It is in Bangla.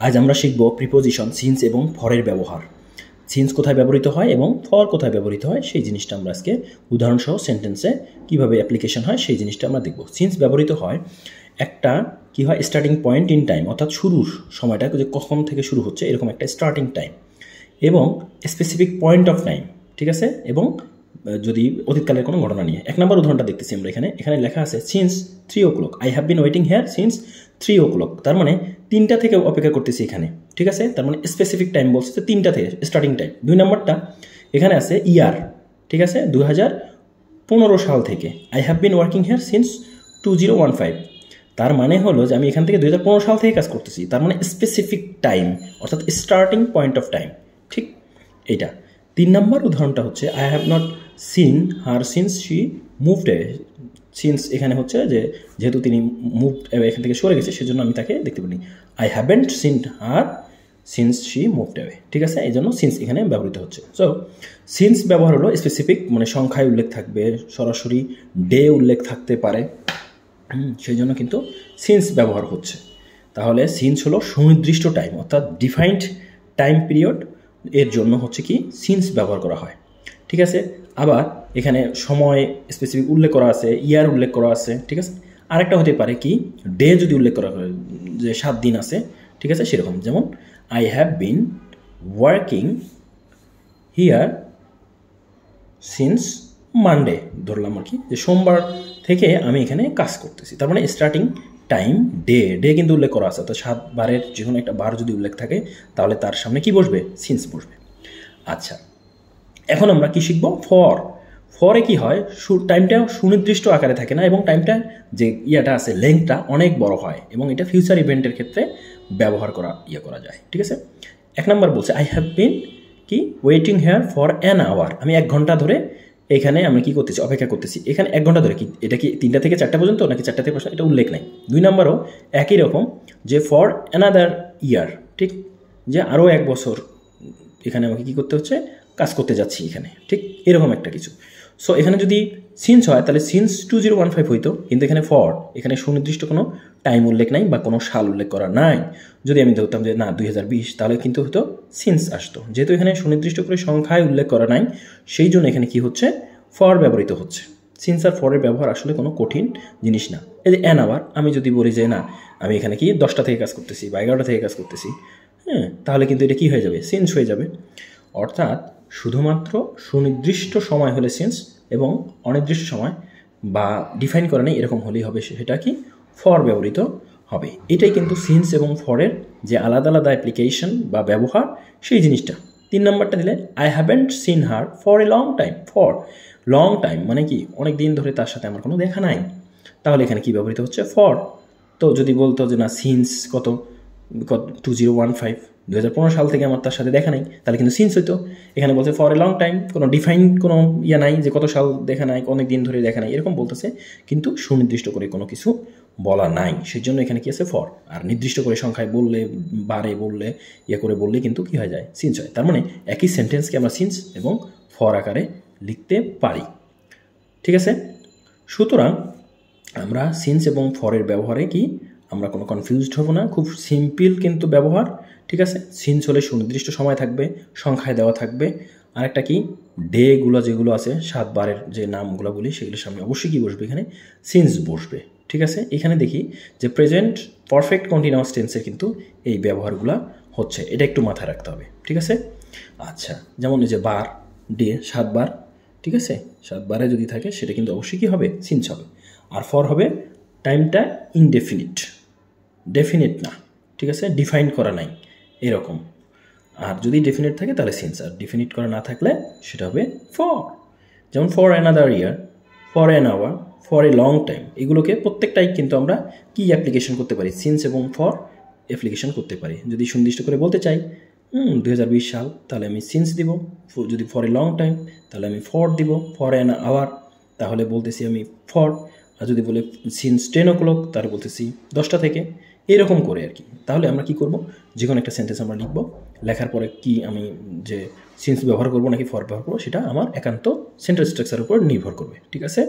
আজ আমরা শিখব প্রিপোজিশন সিন্স এবং ফরের ব্যবহার। সিন্স কোথায় ব্যবহৃত হয় এবং ফর কোথায় ব্যবহৃত হয় সেই জিনিসটা আমরা আজকে উদাহরণসহ সেন্টেন্সে কীভাবে অ্যাপ্লিকেশন হয় সেই জিনিসটা আমরা দেখব। সিন্স ব্যবহৃত হয় একটা কী হয় স্টার্টিং পয়েন্ট ইন টাইম, অর্থাৎ শুরুর সময়টা যে কখন থেকে শুরু হচ্ছে এরকম একটা স্টার্টিং টাইম, এবং স্পেসিফিক পয়েন্ট অফ টাইম, ঠিক আছে, এবং যদি অতীতকালের কোনো ঘটনা নিয়ে। এক নম্বর উদাহরণটা দেখতেছি আমরা এখানে লেখা আছে since 3 o'clock I have been waiting here since 3 o'clock, তার মানে 3টা থেকে অপেক্ষা করতেছি এখানে, ঠিক আছে, তার মানে স্পেসিফিক টাইম বলছে 3টা থেকে স্টার্টিং টাইম। 2 নম্বরটা এখানে আছে ইয়ার, ঠিক আছে, 2015 সাল থেকে I have been working here since 2015, তার মানে হলো যে আমি এখান থেকে 2015 সাল থেকে কাজ করতেছি, তার মানে স্পেসিফিক টাইম অর্থাৎ স্টার্টিং পয়েন্ট অফ টাইম, ঠিক এইটা। 3 নম্বর উদাহরণটা হচ্ছে I have not seen her since she moved away, since এখানে হচ্ছে যে যেহেতু তিনি মুভড অ্যাওয়ে এখান থেকে সরে গেছে সেজন্য আমি তাকে দেখতে পারিনি। I haven't seen her since she moved away, ঠিক আছে, এই জন্য সিন্স এখানে ব্যবহৃত হচ্ছে। সো সিন্স ব্যবহার হলো স্পেসিফিক, মানে সংখ্যায় উল্লেখ থাকবে, সরাসরি ডে উল্লেখ থাকতে পারে, সেই জন্য কিন্তু সিন্স ব্যবহার হচ্ছে। তাহলে সিন্স হলো সুনির্দিষ্ট টাইম অর্থাৎ ডিফাইন্ড টাইম পিরিয়ড, এর জন্য হচ্ছে কি সিন্স ব্যবহার করা হয়, ঠিক আছে। আবার এখানে সময় স্পেসিফিক উল্লেখ করা আছে, ইয়ার উল্লেখ করা আছে, ঠিক আছে। আরেকটা হতে পারে কি ডে যদি উল্লেখ করা হয় যে 7 দিন আছে, ঠিক আছে, সেরকম যেমন I have been working here since Monday, ধরলাম আর কি যে সোমবার থেকে আমি এখানে কাজ করতেছি, তার মানে স্টার্টিং টাইম ডে কিন্তু উল্লেখ করা আছে, তো 7 বারের যে কোনো একটা বার যদি উল্লেখ থাকে তাহলে তার সামনে কি বসবে, সিন্স বসবে। আচ্ছা, এখন আমরা কি শিখব, ফরে কি হয় টাইমটা সুনির্দিষ্ট আকারে থাকে না এবং টাইমটা যে ইয়াটা আছে লেংথটা অনেক বড় হয় এবং এটা ফিউচার ইভেন্টের ক্ষেত্রে ব্যবহার করা যায়, ঠিক আছে। 1 নম্বর বলছে আই হ্যাভ বিন কি waiting here for an hour, আমি 1 ঘন্টা ধরে এখানে আমি কি করতেছি, অপেক্ষা করতেছি। এখানে 1 ঘন্টা ধরে কি এটা কি 3টা থেকে 4টা পর্যন্ত নাকি 4টা থেকে 5টা, এটা উল্লেখ নাই। 2 নম্বরও একই রকম যে ফর অ্যানাদার ইয়ার, ঠিক, যে আরও 1 বছর এখানে আমাকে কী করতে হচ্ছে, কাজ করতে যাচ্ছি এখানে, ঠিক এরকম একটা কিছু। সো এখানে যদি সিন্স হয় তাহলে সিন্স 2015 হইতো, কিন্তু এখানে এখানে সুনির্দিষ্ট কোনো টাইম উল্লেখ নাই বা কোনো সাল উল্লেখ করা নাই। যদি আমি ধরতাম যে না 2020 তাহলে কিন্তু হয়তো সিন্স আসতো, যেহেতু এখানে সুনির্দিষ্ট করে সংখ্যায় উল্লেখ করা নাই সেই জন্য এখানে কি হচ্ছে, ফর ব্যবহৃত হচ্ছে। সিন্স আর ফরের ব্যবহার আসলে কোনো কঠিন জিনিস না। এই যে অ্যান আওয়ার, আমি যদি বলি যে না আমি এখানে কি 10টা থেকে কাজ করতেছি বা 11টা থেকে কাজ করতেছি, হ্যাঁ, তাহলে কিন্তু এটা কী হয়ে যাবে, সিন্স হয়ে যাবে। অর্থাৎ শুধুমাত্র সুনির্দিষ্ট সময় হলে সিন্স এবং অনির্দিষ্ট সময় বা ডিফাইন করা নেই এরকম হলেই হবে সেটা কি ফর ব্যবহৃত হবে। এটাই কিন্তু সিন্স এবং ফরের যে আলাদা আলাদা অ্যাপ্লিকেশন বা ব্যবহার সেই জিনিসটা। 3 নম্বরটা দিলে I haven't seen her for a long time, for long time মানে কি অনেক দিন ধরে তার সাথে আমার কোনো দেখা নাই, তাহলে এখানে কি ব্যবহৃত হচ্ছে, ফর। তো যদি বলতো যে না সিন্স 2015 সাল থেকে আমার তার সাথে দেখা নাই, তাহলে কিন্তু সিন্স হইতো। এখানে বলছে ফর এ লং টাইম, কোনো ডিফাইন কোনো ইয়ে নাই যে কত সাল দেখা নাই, অনেক দিন ধরে দেখা নাই এরকম বলতেছে, কিন্তু সুনির্দিষ্ট করে কোনো কিছু বলা নাই, সেই জন্য এখানে কি আছে ফর। আর নির্দিষ্ট করে সংখ্যায় বললে, বারে বললে, করে বললে কিন্তু কি হয়ে যায়, সিন্স হয়। তার মানে একই সেন্টেন্সকে আমরা সিন্স এবং ফর আকারে লিখতে পারি, ঠিক আছে। সুতরাং আমরা সিন্স এবং ফরের ব্যবহারে কি আমরা কোনো কনফিউজড হব না, খুব সিম্পল কিন্তু ব্যবহার, ঠিক আছে। সিন্স হলে সুনির্দিষ্ট সময় থাকবে, সংখ্যায় দেওয়া থাকবে, আর একটা কি ডেগুলো যেগুলো আছে 7 বারের যে নামগুলো বলি সেগুলোর সামনে অবশ্যই কি বসবে, এখানে সিন্স বসবে, ঠিক আছে। এখানে দেখি যে প্রেজেন্ট পারফেক্ট কন্টিনিউয়াস টেন্সের কিন্তু এই ব্যবহারগুলো হচ্ছে, এটা একটু মাথায় রাখতে হবে, ঠিক আছে। আচ্ছা, যেমন এই যে বার, ডে 7 বার, ঠিক আছে, 7 বারে যদি থাকে সেটা কিন্তু অবশ্যই কি হবে, সিন্স হবে। আর ফর হবে টাইমটা ইনডেফিনিট, ডেফিনিট না, ঠিক আছে, ডিফাইন করা নাই এরকম। আর যদি ডেফিনিট থাকে তাহলে সিন্স, আর ডিফিনিট করা না থাকলে সেটা হবে ফর। যেমন for another year, for an hour, for a long time, এগুলোকে প্রত্যেকটাই কিন্তু আমরা কি অ্যাপ্লিকেশন করতে পারি, সিন্স এবং ফর অ্যাপ্লিকেশন করতে পারি। যদি সুনির্দিষ্ট করে বলতে চাই 2020 সাল তাহলে আমি সিন্স দিব, যদি ফর এ লং টাইম তাহলে আমি ফর দিব, ফর অ্যান আওয়ার তাহলে বলতেছি আমি ফর, আর যদি বলে সিন্স 10 o'clock তাহলে বলতেছি 10টা থেকে, এরকম করে আর কি। তাহলে আমরা কি করব, যে কোনো একটা সেন্টেন্স আমরা লিখব, লেখার পরে কি আমি যে সিন্স ব্যবহার করব নাকি ফর ব্যবহার করবো সেটা আমার একান্ত সেন্টেন্স স্ট্রাকচারের উপর নির্ভর করবে, ঠিক আছে।